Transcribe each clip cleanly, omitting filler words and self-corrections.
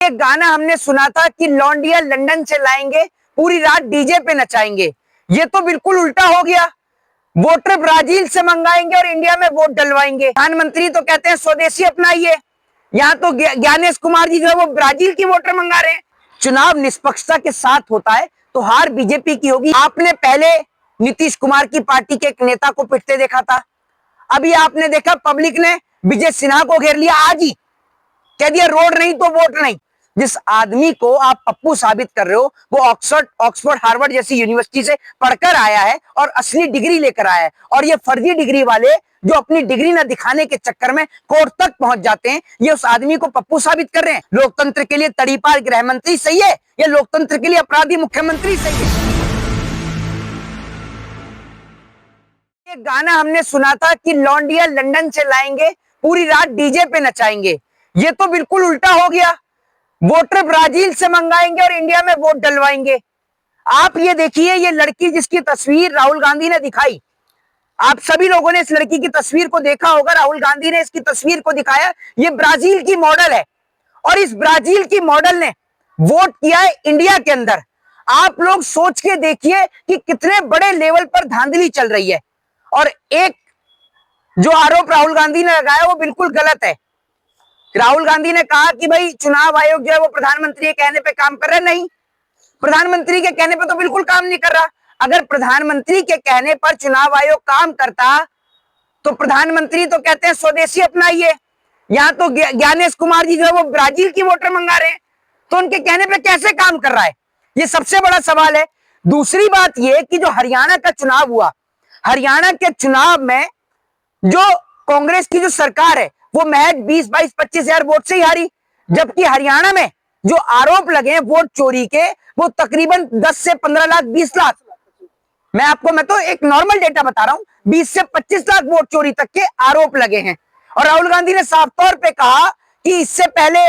एक गाना हमने सुना था कि लौंडिया लंदन से लाएंगे, पूरी रात डीजे पे नचाएंगे। ये तो बिल्कुल उल्टा हो गया। वोटर ब्राजील से मंगाएंगे और इंडिया में वोट डलवाएंगे। प्रधानमंत्री तो कहते हैं स्वदेशी अपनाइए, यहाँ तो ज्ञानेश कुमार जी जो है वो ब्राजील की वोटर मंगा रहे हैं। चुनाव निष्पक्षता के साथ होता है तो हार बीजेपी की होगी। आपने पहले नीतीश कुमार की पार्टी के एक नेता को पिटते देखा था, अभी आपने देखा पब्लिक ने विजय सिन्हा को घेर लिया, आज ही कह दिया रोड नहीं तो वोट नहीं। जिस आदमी को आप पप्पू साबित कर रहे हो वो ऑक्सफोर्ड हार्वर्ड जैसी यूनिवर्सिटी से पढ़कर आया है और असली डिग्री लेकर आया है, और ये फर्जी डिग्री वाले जो अपनी डिग्री न दिखाने के चक्कर में कोर्ट तक पहुंच जाते हैं, ये उस आदमी को पप्पू साबित कर रहे हैं। लोकतंत्र के लिए तड़ीपार गृह मंत्री सही है या लोकतंत्र के लिए अपराधी मुख्यमंत्री सही है? एक गाना हमने सुना था कि लौंडिया लंदन से लाएंगे, पूरी रात डीजे पे नचाएंगे। ये तो बिल्कुल उल्टा हो गया। वोटर ब्राजील से मंगाएंगे और इंडिया में वोट डलवाएंगे। आप ये देखिए, ये लड़की जिसकी तस्वीर राहुल गांधी ने दिखाई, आप सभी लोगों ने इस लड़की की तस्वीर को देखा होगा। राहुल गांधी ने इसकी तस्वीर को दिखाया, ये ब्राजील की मॉडल है और इस ब्राजील की मॉडल ने वोट किया है इंडिया के अंदर। आप लोग सोच के देखिए कि कितने बड़े लेवल पर धांधली चल रही है। और एक जो आरोप राहुल गांधी ने लगाया वो बिल्कुल गलत है। राहुल गांधी ने कहा कि भाई चुनाव आयोग जो है वो प्रधानमंत्री के कहने पे काम कर रहा है। नहीं, प्रधानमंत्री के कहने पे तो बिल्कुल काम नहीं कर रहा। अगर प्रधानमंत्री के कहने पर चुनाव आयोग काम करता तो प्रधानमंत्री तो कहते हैं स्वदेशी अपनाइए, यहाँ तो ज्ञानेश कुमार जी जो है वो ब्राजील की वोटर मंगा रहे हैं, तो उनके कहने पे कैसे काम कर रहा है? ये सबसे बड़ा सवाल है। दूसरी बात ये कि जो हरियाणा का चुनाव हुआ, हरियाणा के चुनाव में जो कांग्रेस की जो सरकार है वो महज 20-22-25 हजार वोट से ही हारी, जबकि हरियाणा में जो आरोप लगे वोट चोरी के वो तकरीबन 10 से 15 लाख 20 लाख, मैं तो एक नॉर्मल डेटा बता रहा हूं, 20 से 25 लाख वोट चोरी तक के आरोप लगे हैं। और राहुल गांधी ने साफ तौर पे कहा कि इससे पहले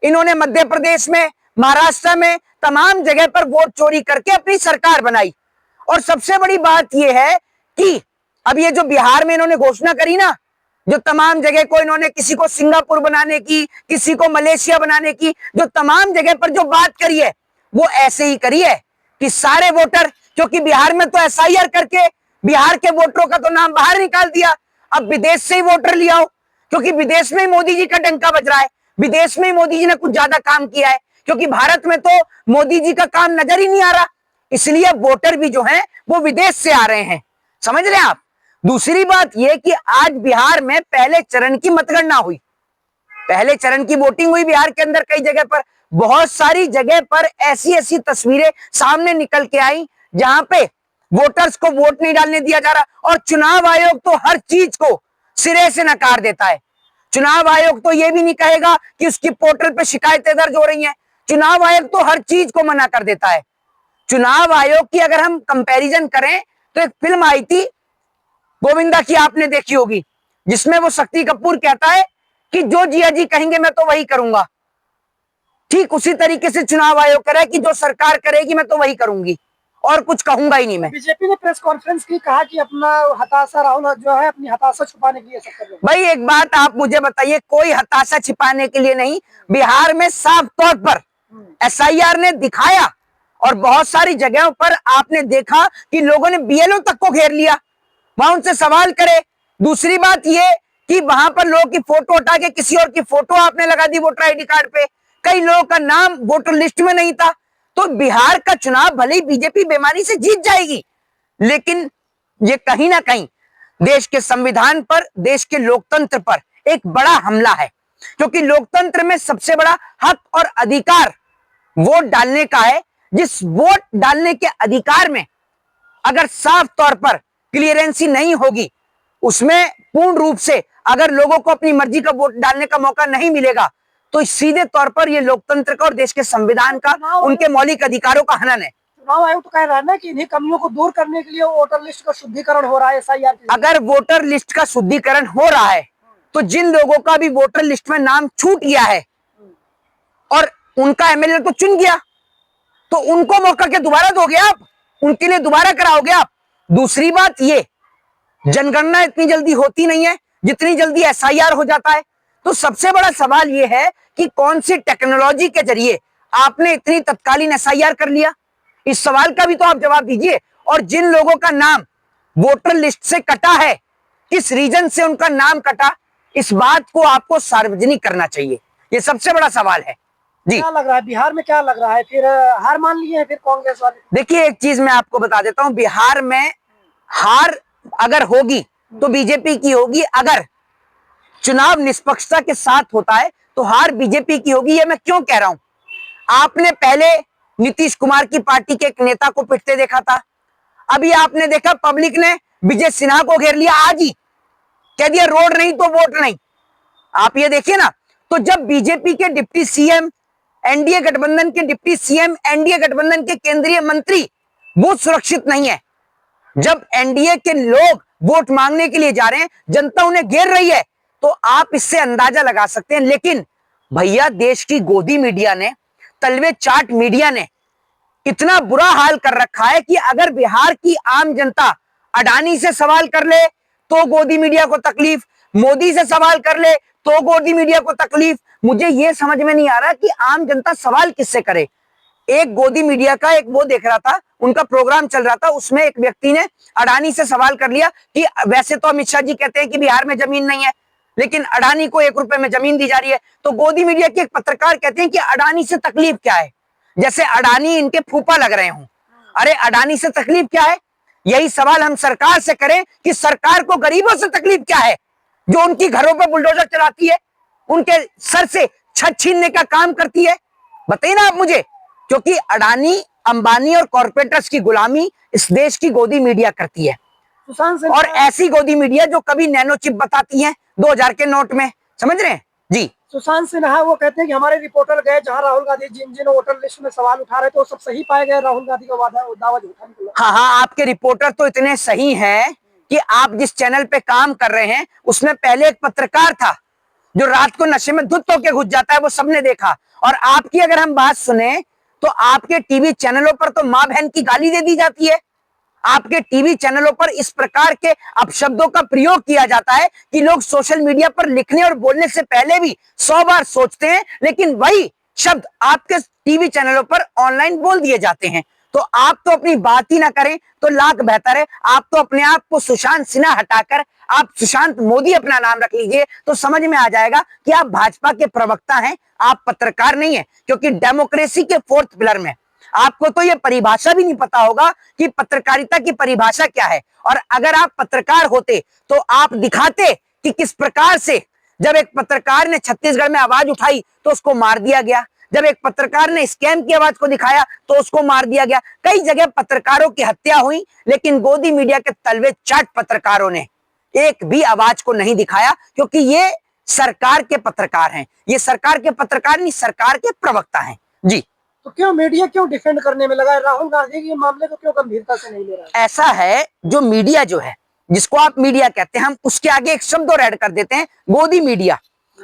इन्होंने मध्य प्रदेश में, महाराष्ट्र में तमाम जगह पर वोट चोरी करके अपनी सरकार बनाई। और सबसे बड़ी बात यह है कि अब ये जो बिहार में इन्होंने घोषणा करी ना, जो तमाम जगह को इन्होंने किसी को सिंगापुर बनाने की, किसी को मलेशिया बनाने की, जो तमाम जगह पर जो बात करी है वो ऐसे ही करी है कि सारे वोटर, क्योंकि बिहार में तो एसआईआर करके बिहार के वोटरों का तो नाम बाहर निकाल दिया, अब विदेश से ही वोटर ले आओ, क्योंकि विदेश में ही मोदी जी का डंका बज रहा है, विदेश में ही मोदी जी ने कुछ ज्यादा काम किया है, क्योंकि भारत में तो मोदी जी का काम नजर ही नहीं आ रहा, इसलिए वोटर भी जो है वो विदेश से आ रहे हैं। समझ रहे हैं आप? दूसरी बात यह कि आज बिहार में पहले चरण की मतगणना हुई, पहले चरण की वोटिंग हुई बिहार के अंदर। कई जगह पर, बहुत सारी जगह पर ऐसी ऐसी तस्वीरें सामने निकल के आई जहां पे वोटर्स को वोट नहीं डालने दिया जा रहा, और चुनाव आयोग तो हर चीज को सिरे से नकार देता है। चुनाव आयोग तो यह भी नहीं कहेगा कि उसकी पोर्टल पे शिकायतें दर्ज हो रही हैं, चुनाव आयोग तो हर चीज को मना कर देता है। चुनाव आयोग की अगर हम कंपैरिजन करें तो एक फिल्म आई थी गोविंदा की, आपने देखी होगी, जिसमें वो शक्ति कपूर कहता है कि जो जिया जी कहेंगे मैं तो वही करूंगा। ठीक उसी तरीके से चुनाव आयोग कह रहा है कि जो सरकार करेगी मैं तो वही करूंगी और कुछ कहूंगा ही नहीं मैं। बीजेपी ने प्रेस कॉन्फ्रेंस की, कहा कि अपना हताशा, राहुल जो है अपनी हताशा छुपाने के लिए सब कर रहे हैं। भाई एक बात आप मुझे बताइए, कोई हताशा छिपाने के लिए नहीं। बिहार में साफ तौर पर एसआईआर ने दिखाया और बहुत सारी जगहों पर आपने देखा कि लोगों ने बीएलओ तक को घेर लिया, वहां उनसे सवाल करे। दूसरी बात यह कि वहां पर लोगों की फोटो हटा के किसी और की फोटो आपने लगा दी वोटर आईडी कार्ड पे, कई लोगों का नाम वोटर लिस्ट में नहीं था। तो बिहार का चुनाव भले ही बीजेपी बेईमानी से जीत जाएगी, लेकिन ये कहीं ना कहीं देश के संविधान पर, देश के लोकतंत्र पर एक बड़ा हमला है, क्योंकि लोकतंत्र में सबसे बड़ा हक और अधिकार वोट डालने का है। जिस वोट डालने के अधिकार में अगर साफ तौर पर क्लियरेंसी नहीं होगी, उसमें पूर्ण रूप से अगर लोगों को अपनी मर्जी का वोट डालने का मौका नहीं मिलेगा, तो सीधे तौर पर यह लोकतंत्र का और देश के संविधान का, उनके मौलिक अधिकारों का हनन है। चुनाव आयोग तो कह रहा है ना कि इन्हीं कमियों को दूर करने के लिए वोटर लिस्ट का शुद्धिकरण हो रहा है एसआईआर। अगर वोटर लिस्ट का शुद्धिकरण हो रहा है तो जिन लोगों का भी वोटर लिस्ट में नाम छूट गया है और उनका एमएलए तो चुन गया, तो उनको मौका क्या दोबारा दोगे आप? उनके लिए दोबारा कराओगे आप? दूसरी बात ये, जनगणना इतनी जल्दी होती नहीं है जितनी जल्दी एसआईआर हो जाता है। तो सबसे बड़ा सवाल यह है कि कौन सी टेक्नोलॉजी के जरिए आपने इतनी तत्कालीन एसआईआर कर लिया, इस सवाल का भी तो आप जवाब दीजिए। और जिन लोगों का नाम वोटर लिस्ट से कटा है, किस रीजन से उनका नाम कटा, इस बात को आपको सार्वजनिक करना चाहिए। ये सबसे बड़ा सवाल है जी। क्या लग रहा है बिहार में, क्या लग रहा है फिर हार मान लिए हैं फिर कांग्रेस वाले? देखिए एक चीज मैं आपको बता देता हूं, बिहार में हार अगर होगी तो बीजेपी की होगी, अगर चुनाव निष्पक्षता के साथ होता है तो हार बीजेपी की होगी। ये मैं क्यों कह रहा हूं, आपने पहले नीतीश कुमार की पार्टी के एक नेता को पिटते देखा था, अभी आपने देखा पब्लिक ने विजय सिन्हा को घेर लिया, आज ही कह दिया रोड नहीं तो वोट नहीं। आप ये देखिए ना, तो जब बीजेपी के डिप्टी सीएम, एनडीए गठबंधन के डिप्टी सीएम, एनडीए गठबंधन के केंद्रीय मंत्री बूथ सुरक्षित नहीं है, जब एनडीए के लोग वोट मांगने के लिए जा रहे हैं, जनता उन्हें घेर रही है, तो आप इससे अंदाजा लगा सकते हैं। लेकिन भैया देश की गोदी मीडिया ने, तलवे चाट मीडिया ने इतना बुरा हाल कर रखा है कि अगर बिहार की आम जनता अडानी से सवाल कर ले तो गोदी मीडिया को तकलीफ, मोदी से सवाल कर ले तो गोदी मीडिया को तकलीफ। मुझे यह समझ में नहीं आ रहा कि आम जनता सवाल किससे करे। एक गोदी मीडिया का एक वो देख रहा था, उनका प्रोग्राम चल रहा था, उसमें एक व्यक्ति ने अडानी से सवाल कर लिया कि वैसे तो अमित शाह जी कहते हैं कि बिहार में जमीन नहीं है, लेकिन अडानी को 1 रुपए में जमीन दी जा रही है। तो गोदी मीडिया के एक पत्रकार कहते हैं कि अडानी से तकलीफ क्या है, जैसे अडानी इनके फूफा लग रहे हों। अरे अडानी से तकलीफ क्या है, यही सवाल हम सरकार से करें कि सरकार को गरीबों से तकलीफ क्या है, जो उनकी घरों पर बुलडोजर चलाती है, उनके सर से छत छीनने का काम करती है। बताइए ना आप मुझे, क्योंकि अडानी, अंबानी और कॉर्पोरेटर्स की गुलामी इस देश की गोदी मीडिया करती है। सुशांत सिंह, और ऐसी गोदी मीडिया जो कभी नैनो चिप बताती है 2000 के नोट में, समझ रहे हैं जी। सुशांत सिन्हा वो कहते हैं कि हमारे रिपोर्टर गए जहां राहुल गांधी जिन जिन वोटर लिस्ट में सवाल उठा रहे थे वो सब सही पाए गए, राहुल गांधी का दावा झूठा निकला। हाँ हाँ, आपके रिपोर्टर तो इतने सही हैं कि आप जिस चैनल पे काम कर रहे हैं उसमें पहले एक पत्रकार था जो रात को नशे में धुत होके घुस जाता है, वो सबने देखा। और आपकी अगर हम बात सुने तो आपके टीवी चैनलों पर तो मां बहन की गाली दे दी जाती है, आपके टीवी चैनलों पर इस प्रकार के अपशब्दों का प्रयोग किया जाता है कि लोग सोशल मीडिया पर लिखने और बोलने से पहले भी 100 बार सोचते हैं, लेकिन वही शब्द आपके टीवी चैनलों पर ऑनलाइन बोल दिए जाते हैं। तो आप तो अपनी बात ही ना करें तो लाख बेहतर है। आप तो अपने आप को सुशांत सिन्हा हटाकर आप सुशांत मोदी अपना नाम रख लीजिए, तो समझ में आ जाएगा कि आप भाजपा के प्रवक्ता हैं, आप पत्रकार नहीं है। क्योंकि डेमोक्रेसी के 4th पिलर में आपको तो ये परिभाषा भी नहीं पता होगा कि पत्रकारिता की परिभाषा क्या है। और अगर आप पत्रकार होते तो आप दिखाते कि किस प्रकार से जब एक पत्रकार ने छत्तीसगढ़ में आवाज उठाई तो उसको मार दिया गया, जब एक पत्रकार ने स्कैम की आवाज को दिखाया तो उसको मार दिया गया। कई जगह पत्रकारों की हत्या हुई, लेकिन गोदी मीडिया के तलवे चाट पत्रकारों ने एक भी आवाज को नहीं दिखाया, क्योंकि ये सरकार के पत्रकार हैं। ये सरकार के पत्रकार नहीं, सरकार के प्रवक्ता हैं जी। तो क्यों मीडिया क्यों डिफेंड करने में लगा है, राहुल गांधी के मामले को क्यों गंभीरता से नहीं ले रहा है? ऐसा है, जो मीडिया जो है, जिसको आप मीडिया कहते हैं, हम उसके आगे एक शब्द और ऐड कर देते हैं, गोदी मीडिया।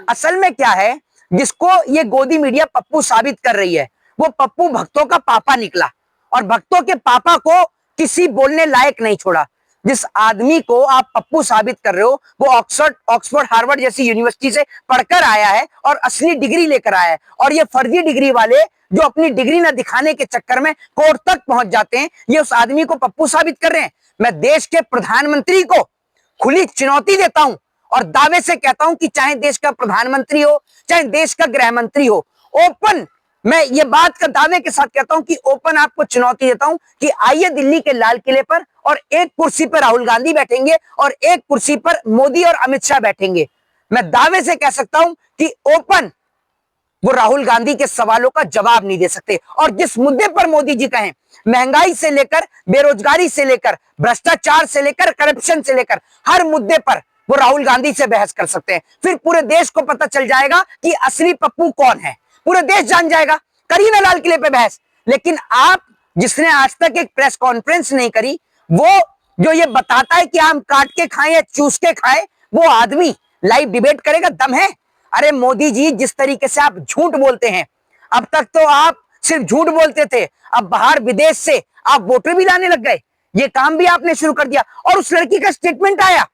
असल में क्या है, जिसको ये गोदी मीडिया पप्पू साबित कर रही है, वो पप्पू भक्तों का पापा निकला और भक्तों के पापा को किसी बोलने लायक नहीं छोड़ा। जिस आदमी को आप पप्पू साबित कर रहे हो वो ऑक्सफोर्ड हार्वर्ड जैसी यूनिवर्सिटी से पढ़कर आया है और असली डिग्री लेकर आया है। और ये फर्जी डिग्री वाले जो अपनी डिग्री न दिखाने के चक्कर में कोर्ट तक पहुंच जाते हैं, ये उस आदमी को पप्पू साबित कर रहे हैं। मैं देश के प्रधानमंत्री को खुली चुनौती देता हूं और दावे से कहता हूं कि चाहे देश का प्रधानमंत्री हो, चाहे देश का गृह मंत्री हो, ओपन, मैं ये बात का दावे के साथ कहता हूं कि ओपन आपको चुनौती देता हूं कि आइए दिल्ली के लाल किले पर और एक कुर्सी पर राहुल गांधी बैठेंगे और एक कुर्सी पर मोदी और अमित शाह बैठेंगे। मैं दावे से कह सकता हूं कि ओपन वो राहुल गांधी के सवालों का जवाब नहीं दे सकते। और जिस मुद्दे पर मोदी जी कहें, महंगाई से लेकर बेरोजगारी से लेकर भ्रष्टाचार से लेकर करप्शन से लेकर हर मुद्दे पर वो राहुल गांधी से बहस कर सकते हैं। फिर पूरे देश को पता चल जाएगा कि असली पप्पू कौन है, पूरे देश जान जाएगा। करी ना लाल किले पे बहस। लेकिन आप, जिसने आज तक एक प्रेस कॉन्फ्रेंस नहीं करी, वो जो ये बताता है कि हम काट के खाएं या चूस के खाएं, वो आदमी लाइव डिबेट करेगा, दम है? अरे मोदी जी, जिस तरीके से आप झूठ बोलते हैं, अब तक तो आप सिर्फ झूठ बोलते थे, अब बाहर विदेश से आप वोटर भी लाने लग गए। ये काम भी आपने शुरू कर दिया। और उस लड़की का स्टेटमेंट आया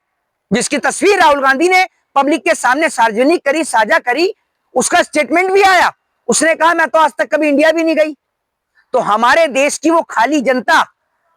जिसकी तस्वीर राहुल गांधी ने पब्लिक के सामने सार्वजनिक करी, साझा करी, उसका स्टेटमेंट भी आया। उसने कहा मैं तो आज तक कभी इंडिया भी नहीं गई। तो हमारे देश की वो खाली जनता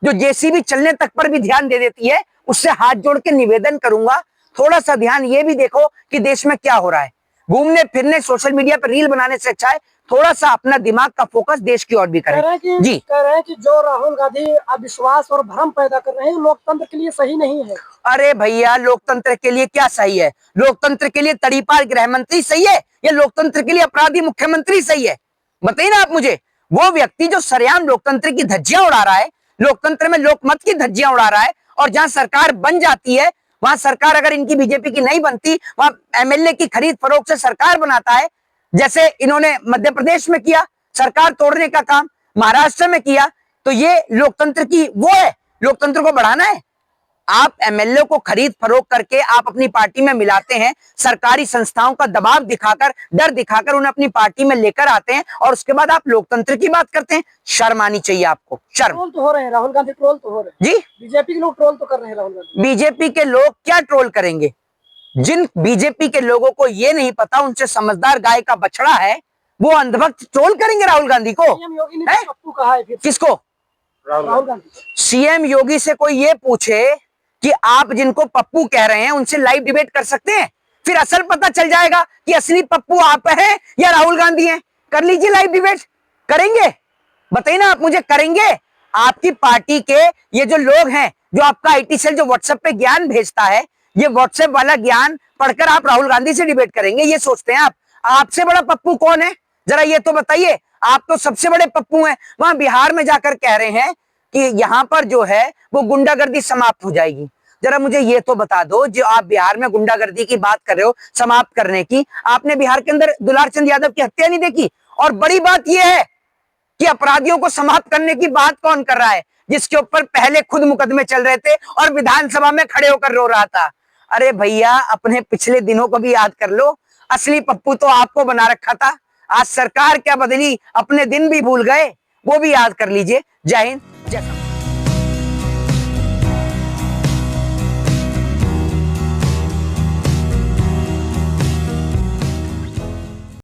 जो जेसीबी चलने तक पर भी ध्यान दे देती है, उससे हाथ जोड़ के निवेदन करूंगा, थोड़ा सा ध्यान ये भी देखो कि देश में क्या हो रहा है। घूमने फिरने सोशल मीडिया पर रील बनाने से अच्छा है थोड़ा सा अपना दिमाग का फोकस देश की ओर भी कह रहे करें। हैं जी, कह रहे हैं कि जो राहुल गांधी अविश्वास और भ्रम पैदा कर रहे हैं लोकतंत्र के लिए सही नहीं है। अरे भैया लोकतंत्र के लिए क्या सही है? लोकतंत्र के लिए तड़ीपार गृह मंत्री सही है या लोकतंत्र के लिए अपराधी मुख्यमंत्री सही है? बताइए ना आप मुझे। वो व्यक्ति जो सरेआम लोकतंत्र की धज्जियां उड़ा रहा है, लोकतंत्र में लोकमत की धज्जियां उड़ा रहा है, और जहां सरकार बन जाती है वहां सरकार अगर इनकी बीजेपी की नहीं बनती, वहां एमएलए की खरीद फरोख्त से सरकार बनाता है, जैसे इन्होंने मध्य प्रदेश में किया, सरकार तोड़ने का काम महाराष्ट्र में किया। तो ये लोकतंत्र की वो है, लोकतंत्र को बढ़ाना है। आप एमएलए को खरीद फरोख्त करके आप अपनी पार्टी में मिलाते हैं, सरकारी संस्थाओं का दबाव दिखाकर, डर दिखाकर उन्हें अपनी पार्टी में लेकर आते हैं, और उसके बाद आप लोकतंत्र की बात करते हैं। शर्म आनी चाहिए आपको, शर्म। ट्रोल तो हो रहे हैं राहुल गांधी, ट्रोल तो हो रहे हैं जी, बीजेपी के लोग, ट्रोल तो कर रहे हैं राहुल गांधी। बीजेपी के लोग क्या ट्रोल करेंगे? जिन बीजेपी के लोगों को ये नहीं पता उनसे समझदार गाय का बछड़ा है, वो अंधभक्त ट्रोल करेंगे राहुल गांधी को। सीएम योगी ने तो पप्पू कहा है, फिर किसको? राहुल गांधी। सीएम योगी से कोई ये पूछे कि आप जिनको पप्पू कह रहे हैं उनसे लाइव डिबेट कर सकते हैं, फिर असल पता चल जाएगा कि असली पप्पू आप हैं या राहुल गांधी हैं। कर लीजिए लाइव डिबेट, करेंगे? बताइए ना आप मुझे, करेंगे? आपकी पार्टी के ये जो लोग हैं, जो आपका आईटी सेल जो व्हाट्सएप पे ज्ञान भेजता है, ये व्हाट्सएप वाला ज्ञान पढ़कर आप राहुल गांधी से डिबेट करेंगे, ये सोचते हैं आप? आपसे बड़ा पप्पू कौन है जरा ये तो बताइए। आप तो सबसे बड़े पप्पू हैं। वहां बिहार में जाकर कह रहे हैं कि यहां पर जो है वो गुंडागर्दी समाप्त हो जाएगी। जरा मुझे ये तो बता दो, जो आप बिहार में गुंडागर्दी की बात कर रहे हो समाप्त करने की, आपने बिहार के अंदर दुलार चंद यादव की हत्या नहीं देखी? और बड़ी बात यह है कि अपराधियों को समाप्त करने की बात कौन कर रहा है, जिसके ऊपर पहले खुद मुकदमे चल रहे थे और विधानसभा में खड़े होकर रो रहा था। अरे भैया अपने पिछले दिनों को भी याद कर लो, असली पप्पू तो आपको बना रखा था। आज सरकार क्या बदली, अपने दिन भी भूल गए, वो भी याद कर लीजिए। जय हिंद।